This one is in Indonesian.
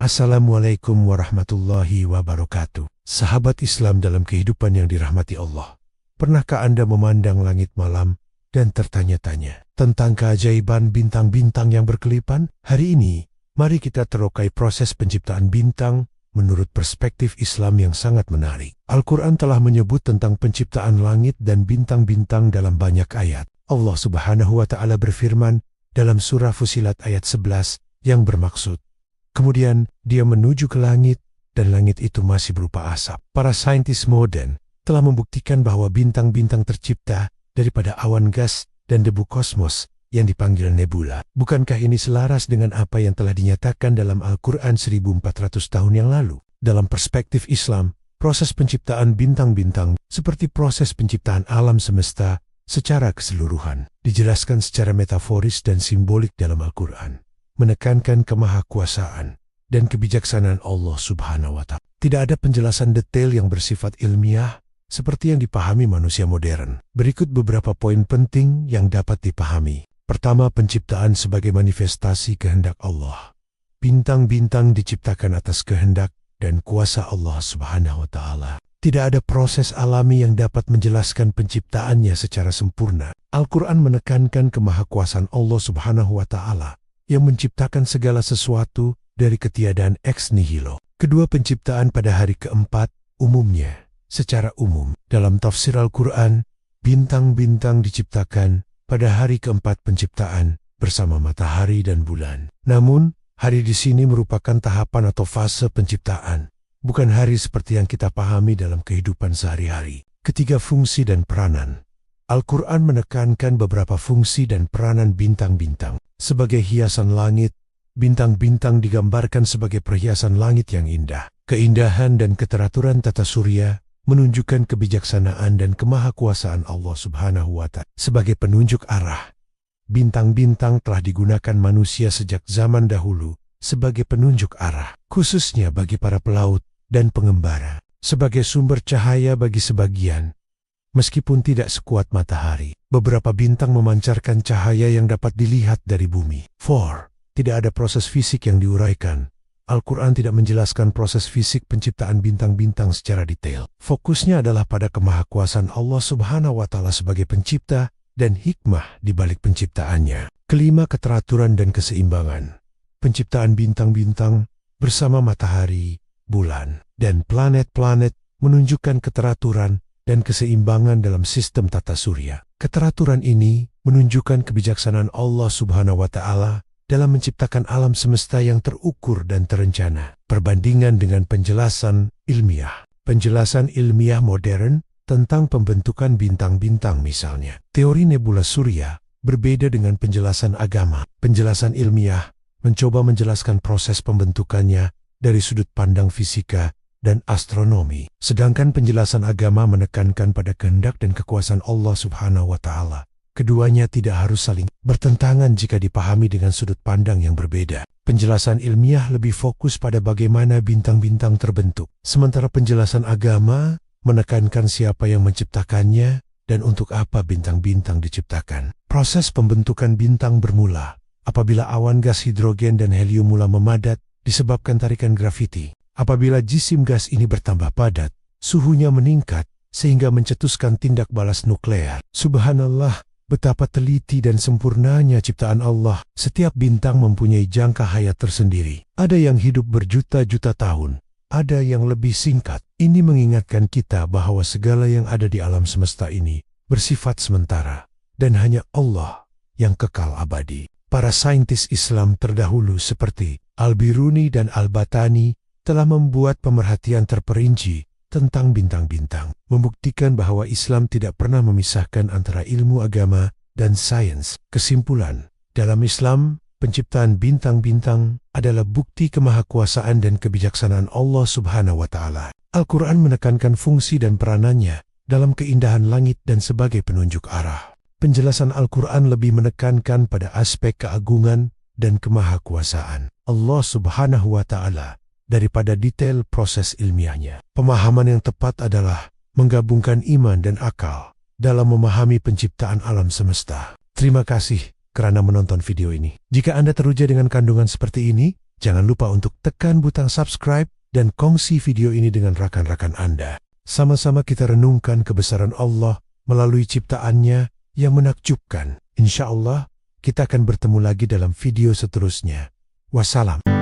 Assalamualaikum warahmatullahi wabarakatuh. Sahabat Islam dalam kehidupan yang dirahmati Allah. Pernahkah Anda memandang langit malam dan tertanya-tanya tentang keajaiban bintang-bintang yang berkelipan? Hari ini, mari kita terokai proses penciptaan bintang menurut perspektif Islam yang sangat menarik. Al-Quran telah menyebut tentang penciptaan langit dan bintang-bintang dalam banyak ayat. Allah Subhanahu wa Ta'ala berfirman dalam surah Fussilat ayat 11 yang bermaksud, kemudian dia menuju ke langit, dan langit itu masih berupa asap. Para saintis modern telah membuktikan bahwa bintang-bintang tercipta daripada awan gas dan debu kosmos yang dipanggil nebula. Bukankah ini selaras dengan apa yang telah dinyatakan dalam Al-Quran 1400 tahun yang lalu? Dalam perspektif Islam, proses penciptaan bintang-bintang seperti proses penciptaan alam semesta secara keseluruhan dijelaskan secara metaforis dan simbolik dalam Al-Quran, menekankan kemahakuasaan dan kebijaksanaan Allah Subhanahu wa Ta'ala. Tidak ada penjelasan detail yang bersifat ilmiah seperti yang dipahami manusia modern. Berikut beberapa poin penting yang dapat dipahami. Pertama, penciptaan sebagai manifestasi kehendak Allah. Bintang-bintang diciptakan atas kehendak dan kuasa Allah Subhanahu wa Ta'ala. Tidak ada proses alami yang dapat menjelaskan penciptaannya secara sempurna. Al-Quran menekankan kemahakuasaan Allah Subhanahu wa Ta'ala yang menciptakan segala sesuatu dari ketiadaan ex nihilo. Kedua, penciptaan pada hari keempat umumnya. Secara umum, dalam tafsir Al-Quran, bintang-bintang diciptakan pada hari keempat penciptaan bersama matahari dan bulan. Namun, hari di sini merupakan tahapan atau fase penciptaan, bukan hari seperti yang kita pahami dalam kehidupan sehari-hari. Ketiga, fungsi dan peranan. Al-Quran menekankan beberapa fungsi dan peranan bintang-bintang. Sebagai hiasan langit, bintang-bintang digambarkan sebagai perhiasan langit yang indah. Keindahan dan keteraturan tata surya menunjukkan kebijaksanaan dan kemahakuasaan Allah Subhanahu wa Ta'ala. Sebagai penunjuk arah, bintang-bintang telah digunakan manusia sejak zaman dahulu sebagai penunjuk arah, khususnya bagi para pelaut dan pengembara. Sebagai sumber cahaya bagi sebagian, meskipun tidak sekuat matahari, beberapa bintang memancarkan cahaya yang dapat dilihat dari bumi. 4. Tidak ada proses fisik yang diuraikan. Al-Quran tidak menjelaskan proses fisik penciptaan bintang-bintang secara detail. Fokusnya adalah pada kemahakuasaan Allah Subhanahu wa Ta'ala sebagai pencipta dan hikmah di balik penciptaannya. Kelima, keteraturan dan keseimbangan. Penciptaan bintang-bintang bersama matahari, bulan, dan planet-planet menunjukkan keteraturan dan keseimbangan dalam sistem tata surya. Keteraturan ini menunjukkan kebijaksanaan Allah Subhanahu wa Ta'ala dalam menciptakan alam semesta yang terukur dan terencana. Perbandingan dengan penjelasan ilmiah. Penjelasan ilmiah modern tentang pembentukan bintang-bintang misalnya. Teori nebula surya berbeda dengan penjelasan agama. Penjelasan ilmiah mencoba menjelaskan proses pembentukannya dari sudut pandang fisika dan astronomi. Sedangkan penjelasan agama menekankan pada kehendak dan kekuasaan Allah Subhanahu wa Ta'ala. Keduanya tidak harus saling bertentangan jika dipahami dengan sudut pandang yang berbeda. Penjelasan ilmiah lebih fokus pada bagaimana bintang-bintang terbentuk, sementara penjelasan agama menekankan siapa yang menciptakannya dan untuk apa bintang-bintang diciptakan. Proses pembentukan bintang bermula apabila awan gas hidrogen dan helium mula memadat disebabkan tarikan grafiti. Apabila jisim gas ini bertambah padat, suhunya meningkat sehingga mencetuskan tindak balas nuklear. Subhanallah, betapa teliti dan sempurnanya ciptaan Allah. Setiap bintang mempunyai jangka hayat tersendiri. Ada yang hidup berjuta-juta tahun, ada yang lebih singkat. Ini mengingatkan kita bahwa segala yang ada di alam semesta ini bersifat sementara dan hanya Allah yang kekal abadi. Para saintis Islam terdahulu seperti Al-Biruni dan Al-Batani telah membuat pemerhatian terperinci tentang bintang-bintang, membuktikan bahwa Islam tidak pernah memisahkan antara ilmu agama dan sains. Kesimpulan, dalam Islam, penciptaan bintang-bintang adalah bukti kemahakuasaan dan kebijaksanaan Allah Subhanahu wa Ta'ala. Al-Quran menekankan fungsi dan peranannya dalam keindahan langit dan sebagai penunjuk arah. Penjelasan Al-Quran lebih menekankan pada aspek keagungan dan kemahakuasaan Allah Subhanahu wa Ta'ala daripada detail proses ilmiahnya. Pemahaman yang tepat adalah menggabungkan iman dan akal dalam memahami penciptaan alam semesta. Terima kasih kerana menonton video ini. Jika Anda teruja dengan kandungan seperti ini, Jangan lupa untuk tekan butang subscribe dan kongsi video ini dengan rekan-rekan Anda. Sama-sama kita renungkan kebesaran Allah melalui ciptaannya yang menakjubkan. Insya Allah, kita akan bertemu lagi dalam video seterusnya. Wassalam.